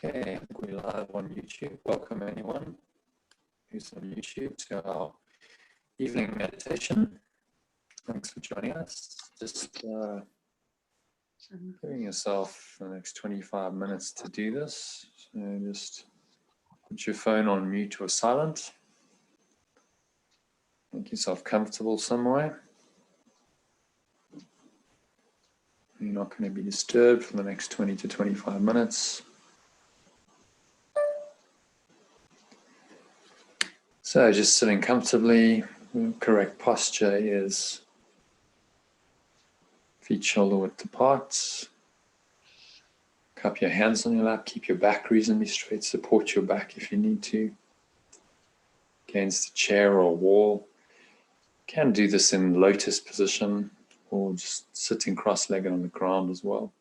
Okay, we're live on YouTube. Welcome anyone who's on YouTube to our evening meditation. Thanks for joining us. Just giving yourself the next 25 minutes to do this. So just put your phone on mute or silent. Make yourself comfortable somewhere. You're not going to be disturbed for the next 20 to 25 minutes. So just sitting comfortably. The correct posture is feet shoulder width apart. Cup your hands on your lap. Keep your back reasonably straight. Support your back if you need to. Against a chair or a wall. You can do this in lotus position or just sitting cross-legged on the ground as well.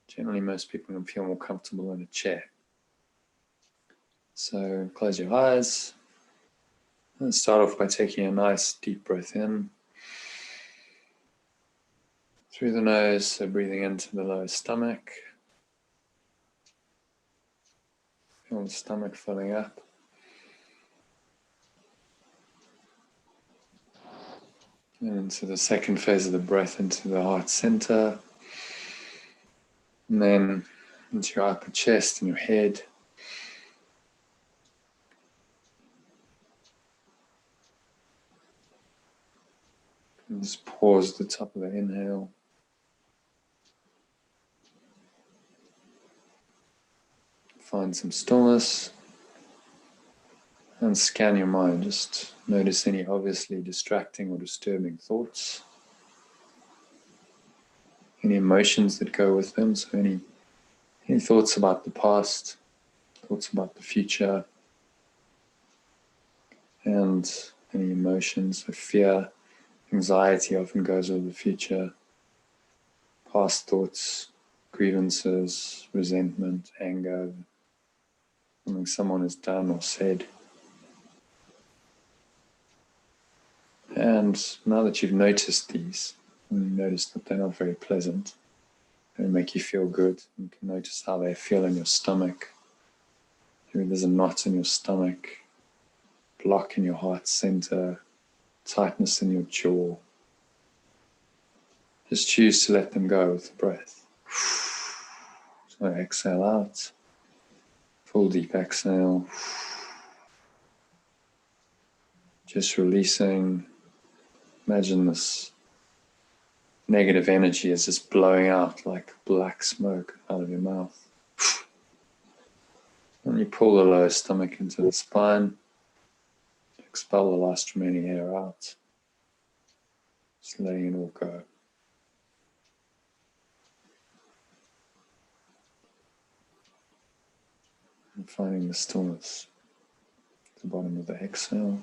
Generally, most people can feel more comfortable in a chair. So close your eyes. And start off by taking a nice deep breath in. Through the nose, so breathing into the lower stomach. Feel the stomach filling up. And into the second phase of the breath, into the heart center. And then into your upper chest and your head. And just pause at the top of the inhale. Find some stillness. And scan your mind. Just notice any obviously distracting or disturbing thoughts. Any emotions that go with them. So any thoughts about the past, thoughts about the future, and any emotions of fear. Anxiety often goes with the future. Past thoughts, grievances, resentment, anger, something someone has done or said. And now that you've noticed these, and you notice that they're not very pleasant, they make you feel good. You can notice how they feel in your stomach. Maybe there's a knot in your stomach, block in your heart center, tightness in your jaw. Just choose to let them go with the breath. So exhale out. Full deep exhale. Just releasing. Imagine this negative energy is just blowing out like black smoke out of your mouth. And you pull the lower stomach into the spine. Expel the last remaining air out. Just letting it all go. And finding the stillness at the bottom of the exhale.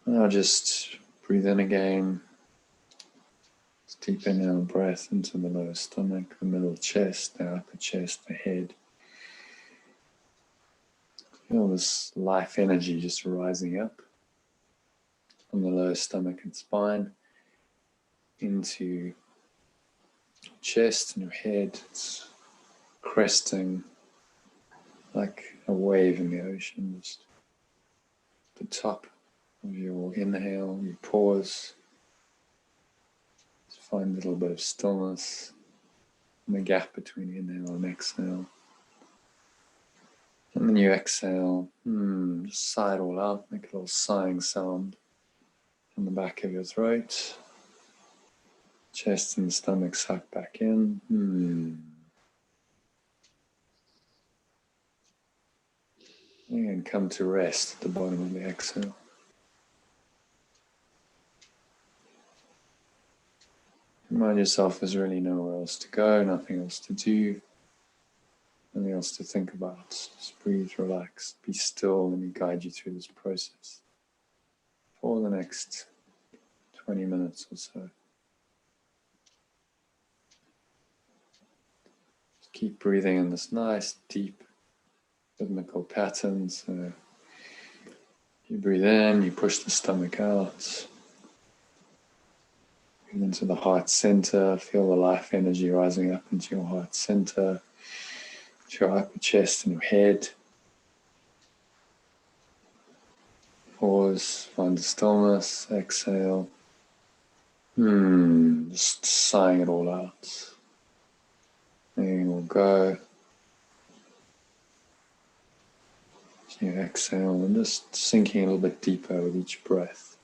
Now just breathe in again. Just deep inhale breath into the lower stomach, the middle chest, the upper chest, the head. Feel this life energy just rising up from the lower stomach and spine into your chest and your head. It's cresting like a wave in the ocean. Just the top of your inhale, you pause. Just find a little bit of stillness in the gap between inhale and exhale. And then you exhale, just sigh it all out, make a little sighing sound in the back of your throat. Chest and stomach suck back in. And come to rest at the bottom of the exhale. Remind yourself there's really nowhere else to go, nothing else to do, nothing else to think about. Just breathe, relax, be still. Let me guide you through this process for the next 20 minutes or so. Just keep breathing in this nice, deep, rhythmical pattern. So you breathe in, you push the stomach out. Breathe into the heart center. Feel the life energy rising up into your heart center, to your upper chest and your head. Pause, find the stillness, exhale. Just sighing it all out. Letting it all go. So you exhale and just sinking a little bit deeper with each breath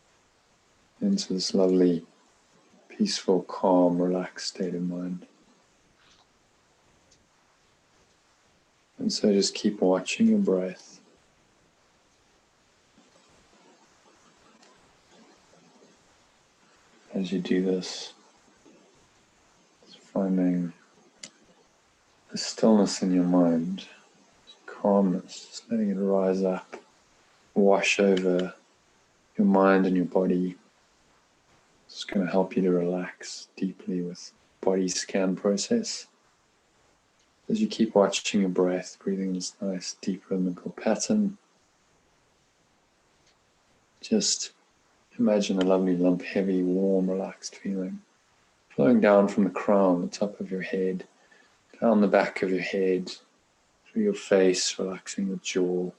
into this lovely, peaceful, calm, relaxed state of mind. And so just keep watching your breath. As you do this, just finding the stillness in your mind, calmness, just letting it rise up, wash over your mind and your body. It's going to help you to relax deeply with body scan process. As you keep watching your breath, breathing this nice deep rhythmical pattern, just imagine a lovely lump, heavy, warm, relaxed feeling flowing down from the crown, the top of your head, down the back of your head, through your face, relaxing your jaw.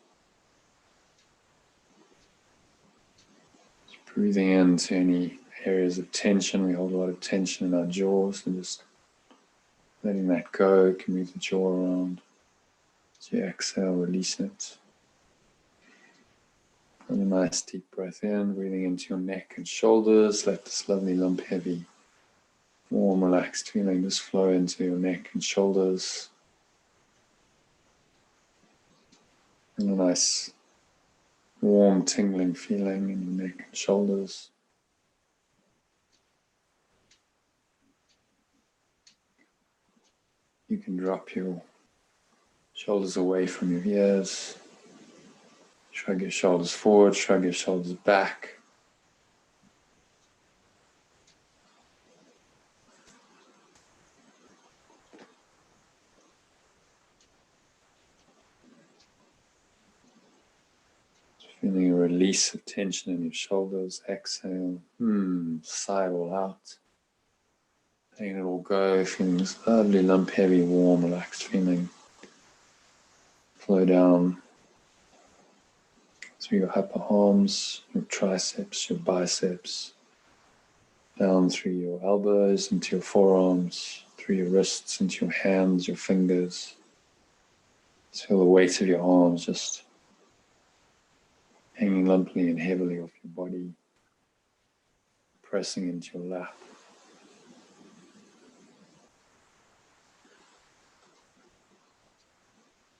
Just breathing into any areas of tension. We hold a lot of tension in our jaws, and just letting that go. You can move the jaw around. As you exhale, release it. And a nice deep breath in, breathing into your neck and shoulders. Let this lovely lump, heavy, warm, relaxed feeling just flow into your neck and shoulders. And a nice, warm, tingling feeling in your neck and shoulders. You can drop your shoulders away from your ears. Shrug your shoulders forward, shrug your shoulders back. Feeling a release of tension in your shoulders. Exhale. Sigh it all out. Letting it all go. Feeling this lovely lump, heavy, warm, relaxed feeling flow down through your upper arms, your triceps, your biceps, down through your elbows into your forearms, through your wrists into your hands, your fingers. Just feel the weight of your arms just hanging lumpily and heavily off your body, pressing into your lap.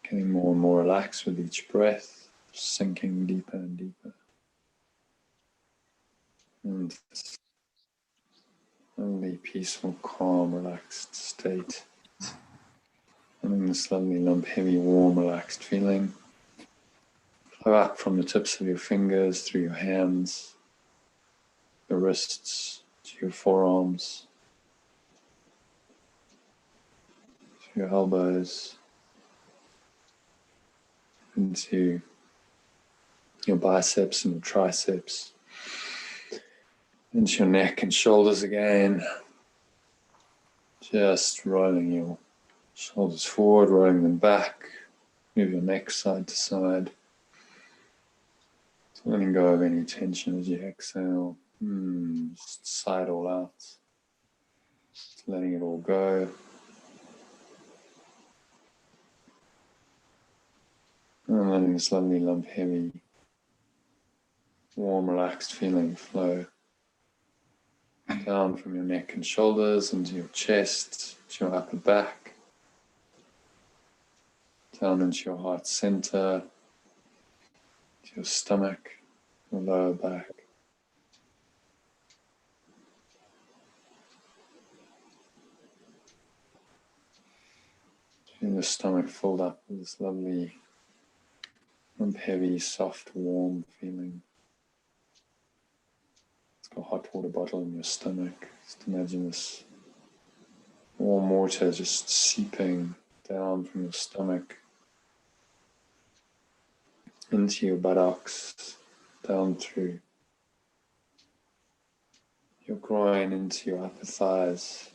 Getting more and more relaxed with each breath, sinking deeper and deeper. And this lovely, peaceful, calm, relaxed state. Having this lovely lump, heavy, warm, relaxed feeling. Flow up from the tips of your fingers, through your hands, your wrists, to your forearms, to your elbows, into your biceps and your triceps, into your neck and shoulders again. Just rolling your shoulders forward, rolling them back. Move your neck side to side. So letting go of any tension as you exhale. Just sigh it all out. Just letting it all go. And letting this lovely lump, heavy, warm, relaxed feeling flow down from your neck and shoulders into your chest, to your upper back, down into your heart center, to your stomach, your lower back. Feel the stomach filled up with this lovely, heavy, soft, warm feeling. It's got a hot water bottle in your stomach. Just imagine this warm water just seeping down from your stomach into your buttocks, down through your groin into your upper thighs,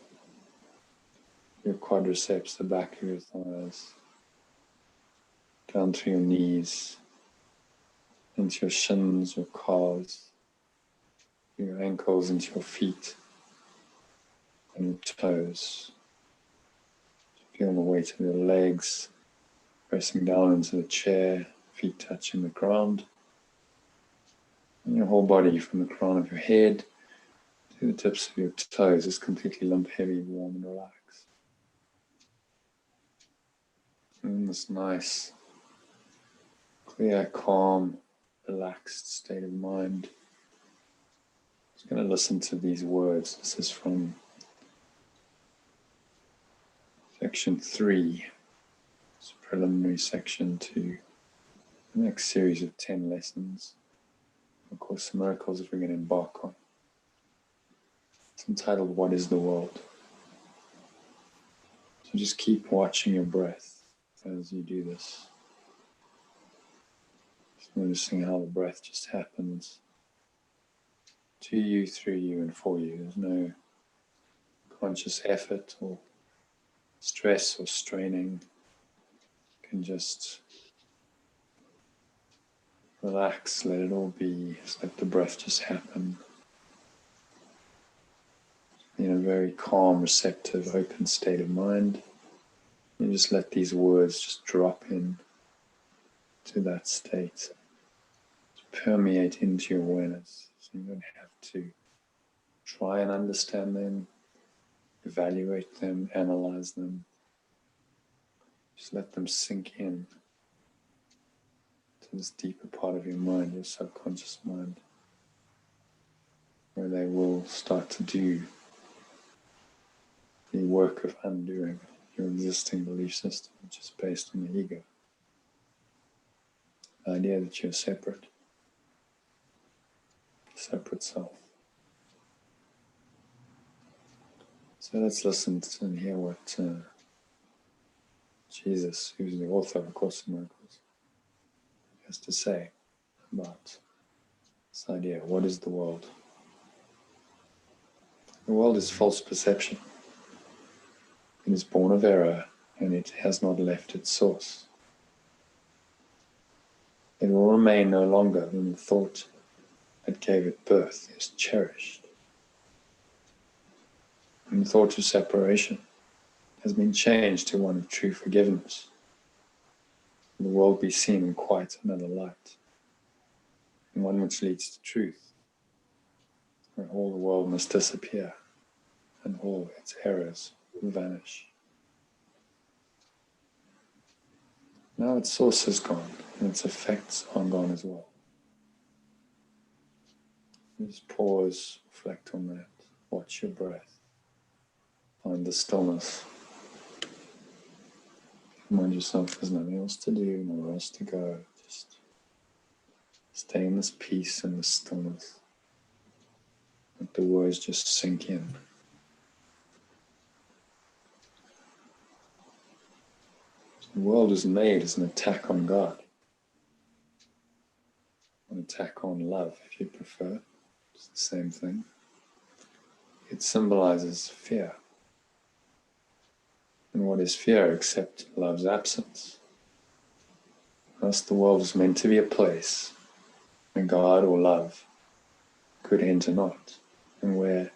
your quadriceps, the back of your thighs, down through your knees, into your shins, your calves, your ankles, into your feet and your toes. Feel the weight of your legs pressing down into the chair, feet touching the ground, and your whole body from the crown of your head to the tips of your toes is completely limp, heavy, warm, and relaxed. In this nice, clear, calm, relaxed state of mind, I'm just going to listen to these words. This is from section 3. It's a preliminary section to the next series of 10 lessons. Of course, the miracles that we're going to embark on. It's entitled, What is the World? So just keep watching your breath as you do this. Just noticing how the breath just happens to you, through you, and for you. There's no conscious effort or stress or straining. You can just relax, let it all be, just let the breath just happen. In a very calm, receptive, open state of mind. You just let these words just drop in to that state, to permeate into your awareness. So you don't have to try and understand them, evaluate them, analyze them. Just let them sink in to this deeper part of your mind, your subconscious mind, where they will start to do the work of undoing your existing belief system, which is based on the ego. The idea that you're separate self. So let's listen to and hear what Jesus, who's the author of A Course in Miracles, has to say about this idea. What is the world? The world is false perception. It is born of error, and it has not left its source. It will remain no longer than the thought that gave it birth is cherished. And the thought of separation has been changed to one of true forgiveness. And the world be seen in quite another light, and one which leads to truth, where all the world must disappear, and all its errors vanish. Now its source is gone, and its effects are gone as well. Just pause, reflect on that, watch your breath, find the stillness. Remind yourself there's nothing else to do, nowhere else to go. Just stay in this peace and this stillness. Let the words just sink in. The world is made as an attack on God, an attack on love, if you prefer. It's the same thing. It symbolizes fear. And what is fear except love's absence? Thus the world is meant to be a place where God or love could enter not, and where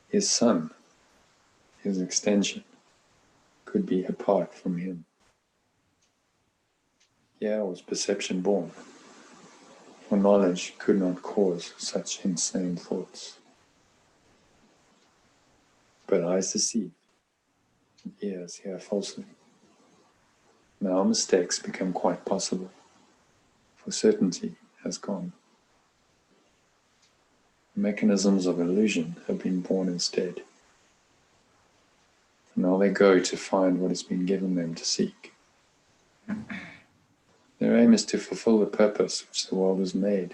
his Son, his extension, could be apart from him. Here was perception born, for knowledge could not cause such insane thoughts. But eyes deceive, and ears hear falsely. Now mistakes become quite possible, for certainty has gone. Mechanisms of illusion have been born instead. Now they go to find what has been given them to seek. Their aim is to fulfill the purpose which the world was made,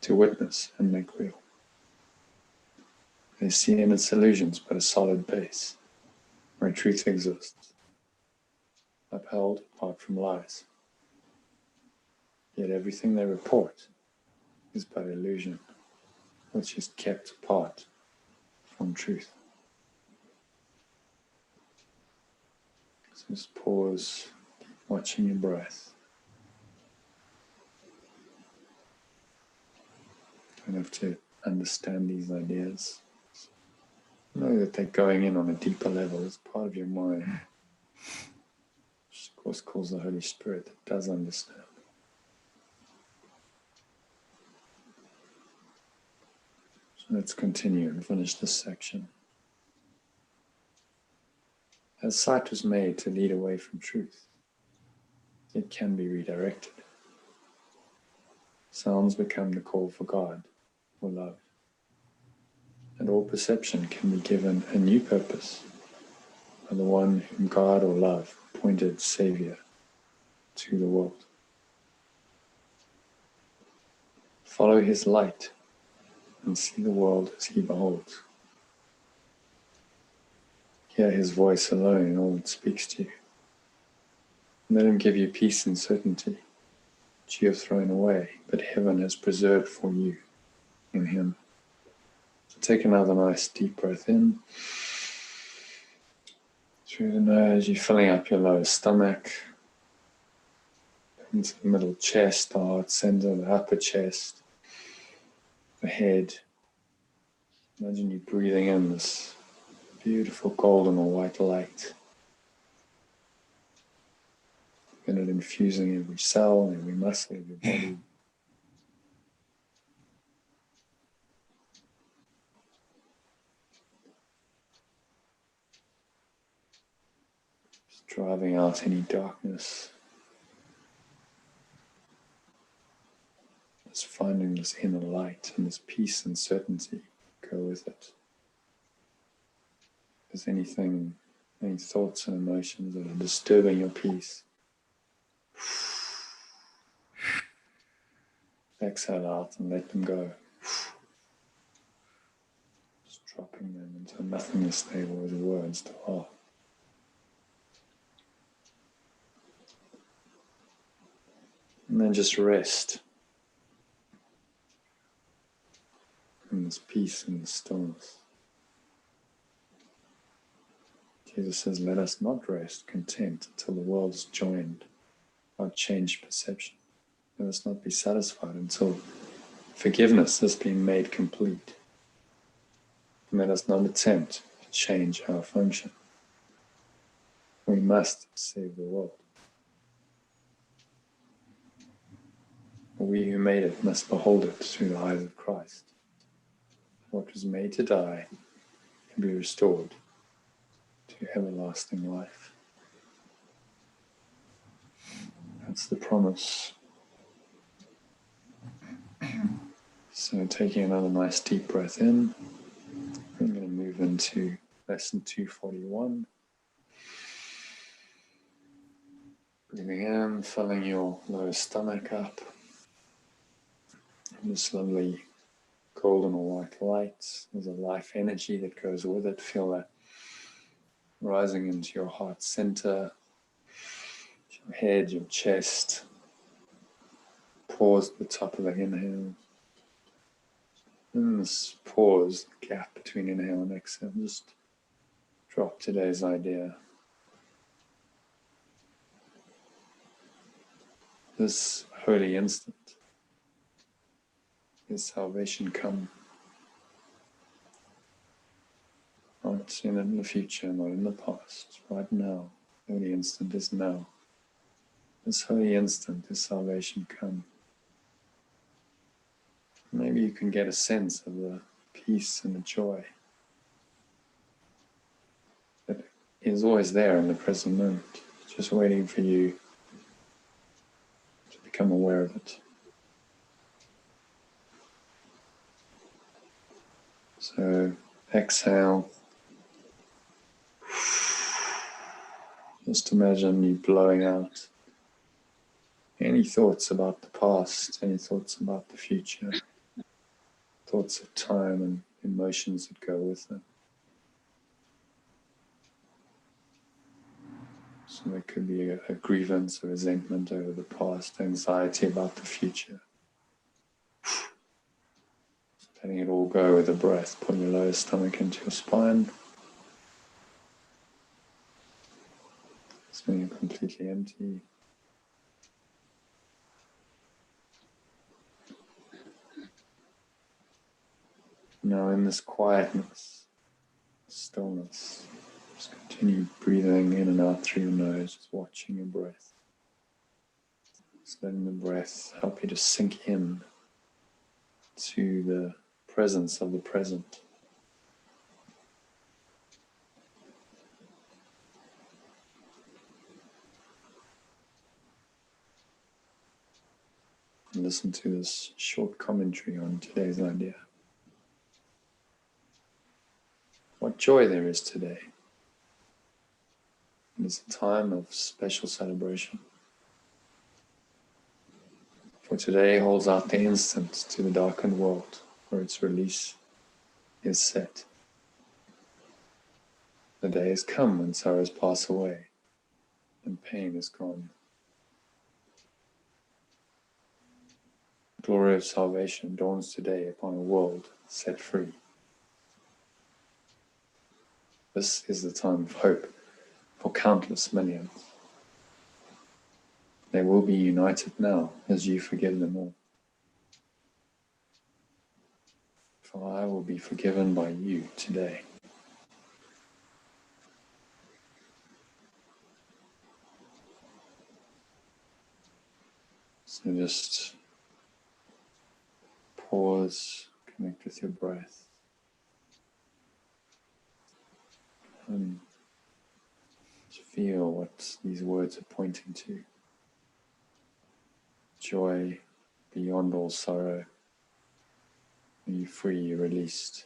to witness and make real. They see in its illusions but a solid base, where truth exists, upheld apart from lies. Yet everything they report is but illusion, which is kept apart from truth. So just pause, watching your breath. You don't have to understand these ideas. Know that they're going in on a deeper level. It's part of your mind, which of course calls the Holy Spirit, that does understand. So let's continue and finish this section. As sight was made to lead away from truth, it can be redirected. Sounds become the call for God or love. And all perception can be given a new purpose by the one whom God or love appointed Savior to the world. Follow his light and see the world as he beholds. Hear his voice alone in all that speaks to you. Let him give you peace and certainty, which you have thrown away, but heaven has preserved for you in him. So take another nice deep breath in. Through the nose, you're filling up your lower stomach, into the middle chest, the heart center, the upper chest, the head. Imagine you breathing in this beautiful golden or white light. And it infusing every cell, every muscle of your body. Just driving out any darkness. Just finding this inner light and this peace and certainty go with it. If there's anything, any thoughts and emotions that are disturbing your peace, exhale out and let them go. Just dropping them into a nothingness state where the words still are. And then just rest in this peace and this stillness. Jesus says, let us not rest content until the world is joined our changed perception. Let us not be satisfied until forgiveness has been made complete. And let us not attempt to change our function. We must save the world. We who made it must behold it through the eyes of Christ. What was made to die can be restored to everlasting life. That's the promise. So taking another nice deep breath in, I'm going to move into lesson 241. Breathing in, filling your lower stomach up. And this lovely golden or white light. There's a life energy that goes with it. Feel that rising into your heart center, your head, your chest. Pause at the top of the inhale. And this pause, gap between inhale and exhale. Just drop today's idea. This holy instant is salvation come. Not in the future, not in the past. Right now. Holy instant is now. This holy instant is salvation come. Maybe you can get a sense of the peace and the joy that is always there in the present moment, just waiting for you to become aware of it. So exhale. Just imagine you blowing out any thoughts about the past, any thoughts about the future, thoughts of time and emotions that go with them. So there could be a grievance, a resentment over the past, anxiety about the future. letting it all go with the breath. Pull your lower stomach into your spine. It's when you're completely empty. Now in this quietness, stillness, just continue breathing in and out through your nose, just watching your breath. Just letting the breath help you to sink in to the presence of the present. And listen to this short commentary on today's idea. What joy there is today. It is a time of special celebration. For today holds out the instant to the darkened world where its release is set. The day has come when sorrows pass away and pain is gone. The glory of salvation dawns today upon a world set free. This is the time of hope for countless millions. They will be united now as you forgive them all. For I will be forgiven by you today. So just pause, connect with your breath, and just feel what these words are pointing to. Joy beyond all sorrow. Are you free, you're released.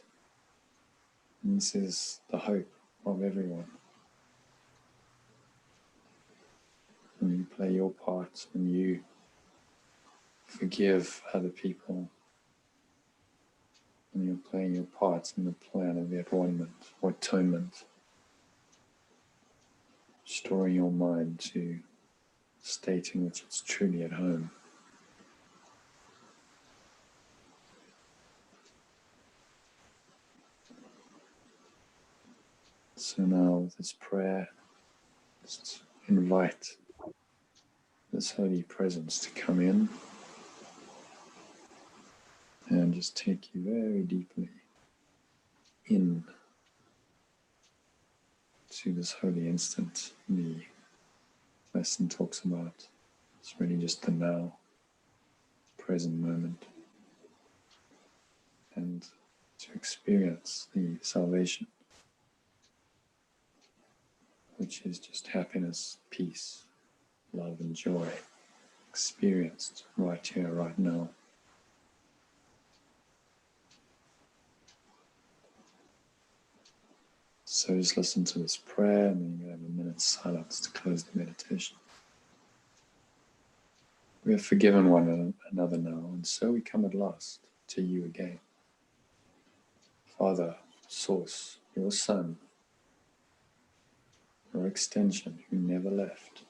And this is the hope of everyone. When you play your part, when you forgive other people, when you're playing your part in the plan of the atonement, restoring your mind to a state in which it's truly at home. So now with this prayer, just invite this holy presence to come in and just take you very deeply in to this holy instant the lesson talks about. It's really just the now, present moment, and to experience the salvation, which is just happiness, peace, love and joy, experienced right here, right now. So just listen to this prayer, and then you have a minute's silence to close the meditation. We have forgiven one another now, and so we come at last to you again. Father, Source, your Son, your extension who never left,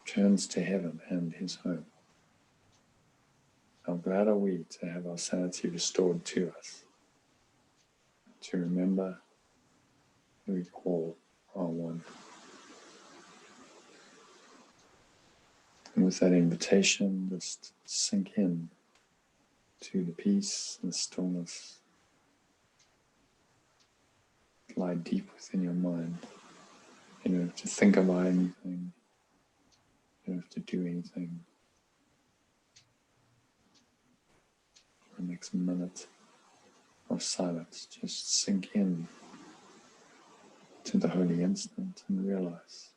turns to heaven and his home. How glad are we to have our sanity restored to us, to remember that we all are one. And with that invitation, just sink in to the peace and the stillness. Lie deep within your mind. You don't have to think about anything. You don't have to do anything. For the next minute of silence, just sink in to the holy instant and realize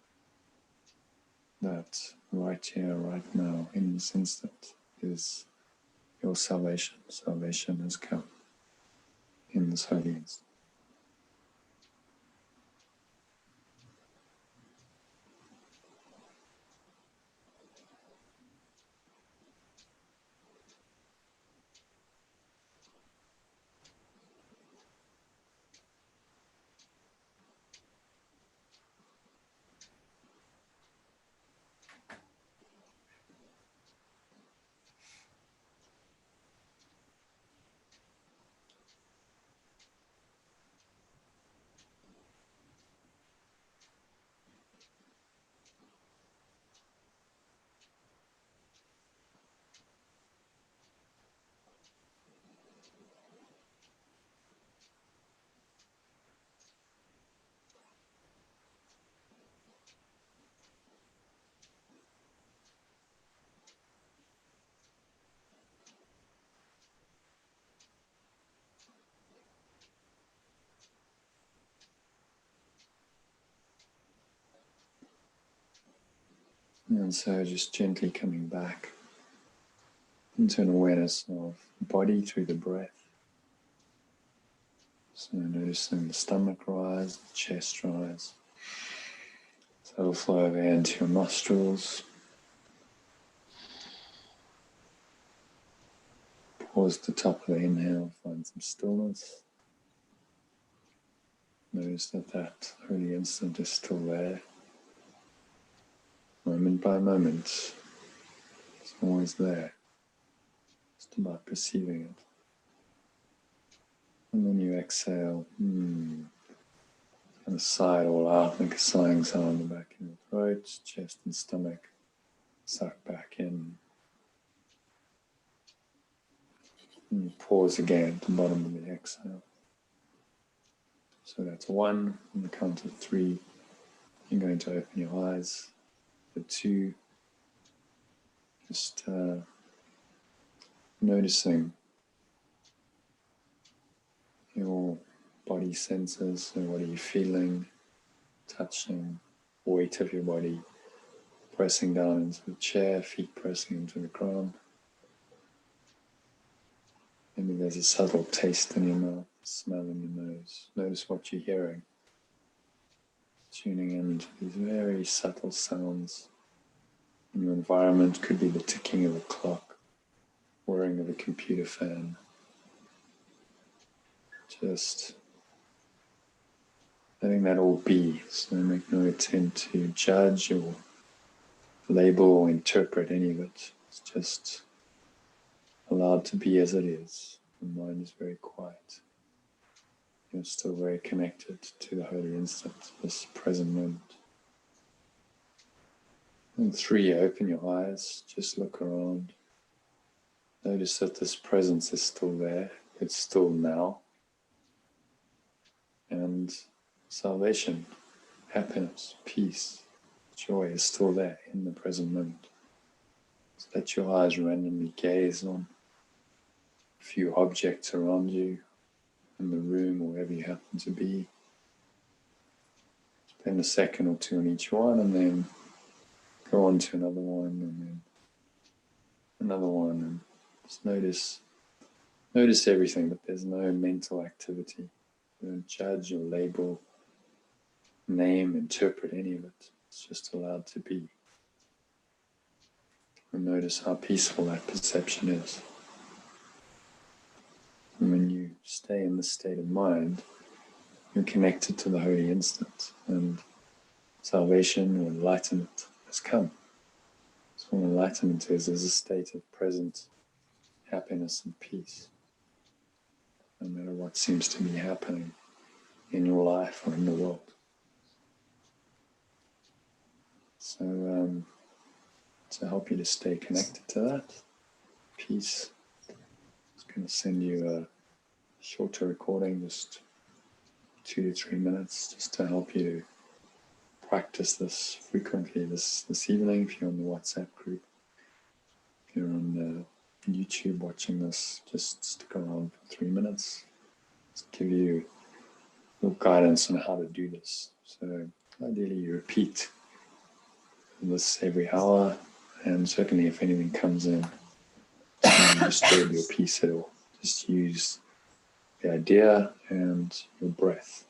that right here, right now, in this instant is your salvation. Salvation has come in this holy instant. And so just gently coming back into an awareness of the body through the breath. So noticing the stomach rise, the chest rise. So it'll flow over into your nostrils. Pause at the top of the inhale, find some stillness. Notice that holy instant is still there. Moment by moment, it's always there. Just about perceiving it. And then you exhale, kind of sigh it all out, make a sighing sound in the back of your throat, chest and stomach, suck back in. And you pause again at the bottom of the exhale. So that's 1, on the count of 3, you're going to open your eyes. For 2, just noticing your body senses. So what are you feeling, touching, weight of your body, pressing down into the chair, feet pressing into the ground. Maybe there's a subtle taste in your mouth, smell in your nose. Notice what you're hearing. Tuning into these very subtle sounds in your environment. Could be the ticking of a clock, whirring of a computer fan. Just letting that all be. So make no attempt to judge or label or interpret any of it. It's just allowed to be as it is. The mind is very quiet. You're still very connected to the holy instant, this present moment. And 3, open your eyes, just look around. Notice that this presence is still there. It's still now. And salvation, happiness, peace, joy is still there in the present moment. So let your eyes randomly gaze on a few objects around you, in the room, or wherever you happen to be. Spend a second or 2 on each one, and then go on to another one, and then another one, and just notice everything, but there's no mental activity. You don't judge or label, name, interpret any of it. It's just allowed to be. And notice how peaceful that perception is. And when you stay in this state of mind, you're connected to the holy instant, and salvation or enlightenment has come. So what enlightenment is a state of present happiness and peace, no matter what seems to be happening in your life or in the world. So to help you to stay connected to that peace, I'm just going to send you a shorter recording, just 2 to 3 minutes, just to help you to practice this frequently this evening. If you're on the WhatsApp group, if you're on YouTube watching this, just stick around for 3 minutes. Just give you a little guidance on how to do this. So ideally you repeat this every hour, and certainly if anything comes in to disturb your peace at all, just use the idea and your breath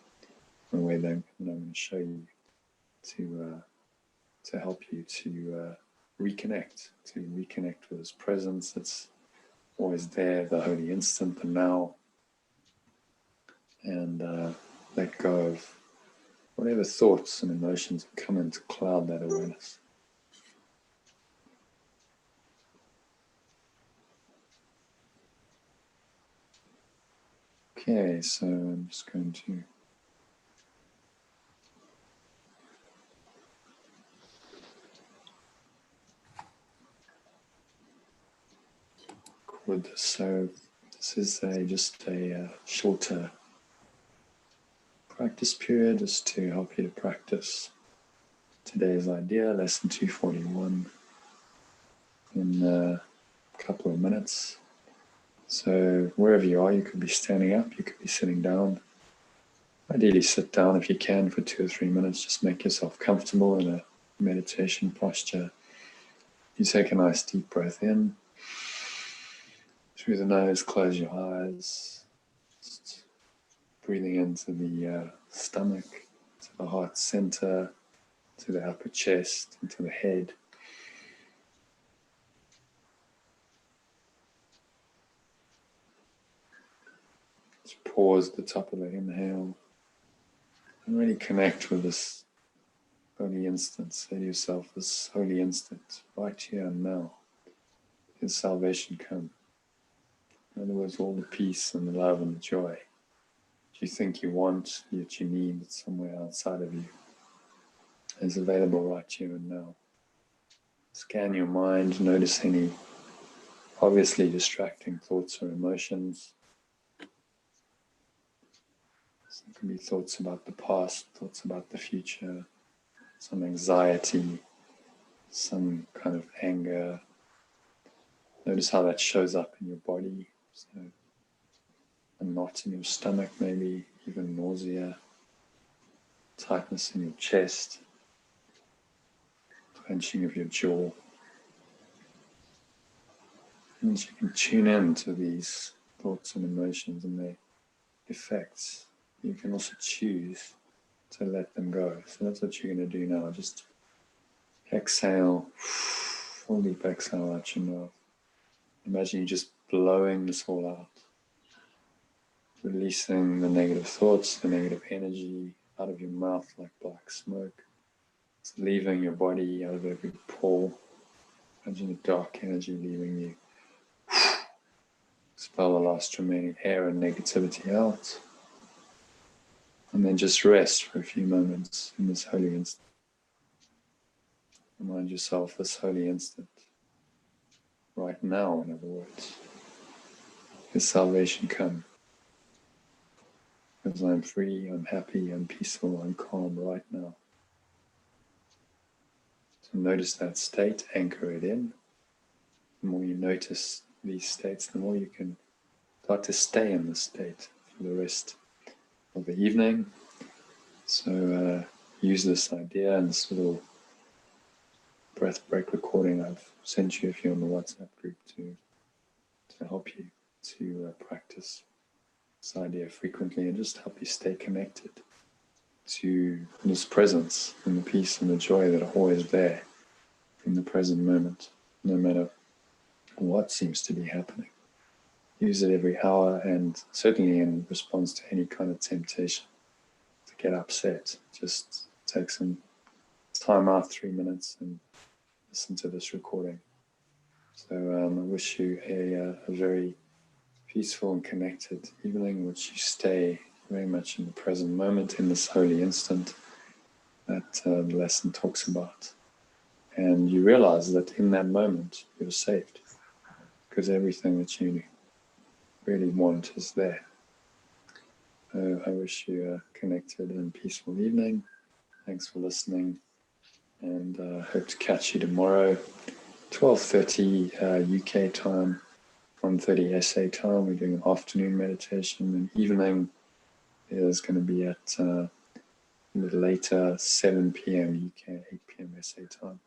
in a way that I'm going to show you to help you to reconnect with this presence that's always there, the holy instant, the now, and let go of whatever thoughts and emotions come in to cloud that awareness. Okay, so I'm just going to record this. So this is just a shorter practice period, just to help you to practice today's idea, lesson 241, in a couple of minutes. So wherever you are, you could be standing up, you could be sitting down. Ideally sit down if you can for 2 or 3 minutes. Just make yourself comfortable in a meditation posture. You take a nice deep breath in through the nose, close your eyes, just breathing into the stomach, to the heart center, to the upper chest, into the head. Just pause at the top of the inhale and really connect with this holy instant. Say to yourself, this holy instant, right here and now, is salvation come. In other words, all the peace and the love and the joy that you think you want, that you need, that's somewhere outside of you, is available right here and now. Scan your mind, notice any obviously distracting thoughts or emotions. Some can be thoughts about the past, thoughts about the future, some anxiety, some kind of anger. Notice how that shows up in your body. So a knot in your stomach, maybe even nausea, tightness in your chest, clenching of your jaw. And you can tune in to these thoughts and emotions and their effects. You can also choose to let them go. So that's what you're going to do now. Just exhale, full deep exhale out your mouth. Imagine you just blowing this all out, releasing the negative thoughts, the negative energy out of your mouth like black smoke. It's leaving your body out of every pore. Imagine the dark energy leaving you. Expel the last remaining air and negativity out. And then just rest for a few moments in this holy instant. Remind yourself this holy instant, right now, in other words, is salvation come. Because I'm free, I'm happy, I'm peaceful, I'm calm right now. So notice that state, anchor it in. The more you notice these states, the more you can start to stay in this state for the rest of the evening. So use this idea and this little breath break recording I've sent you if you're on the WhatsApp group to help you to practice this idea frequently and just help you stay connected to this presence and the peace and the joy that are always there in the present moment, no matter what seems to be happening. Use it every hour and certainly in response to any kind of temptation to get upset. Just take some time out, 3 minutes, and listen to this recording. So I wish you a very peaceful and connected evening, which you stay very much in the present moment, in this holy instant that the lesson talks about. And you realize that in that moment, you're saved because everything that you really want is there. I wish you a connected and peaceful evening. Thanks for listening, and hope to catch you tomorrow, 12:30 UK time, 1:30 SA time. We're doing an afternoon meditation, and evening is going to be at a little later, 7 p.m. UK, 8 p.m. SA time.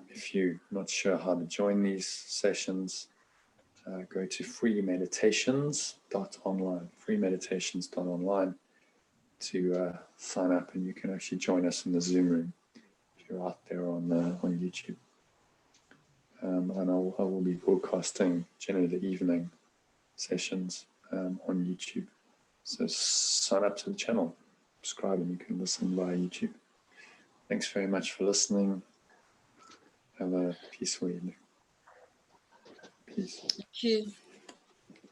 If you're not sure how to join these sessions, go to freemeditations.online, freemeditations.online to sign up, and you can actually join us in the Zoom room if you're out there on YouTube. And I will be broadcasting generally the evening sessions on YouTube. So sign up to the channel, subscribe, and you can listen via YouTube. Thanks very much for listening. Have a peaceful evening. Peace. Thank you.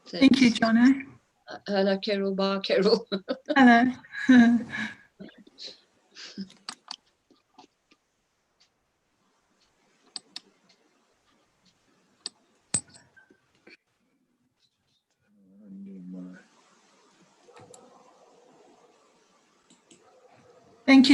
Thank you, Jono. Hello, Carol. Bye, Carol. Hello.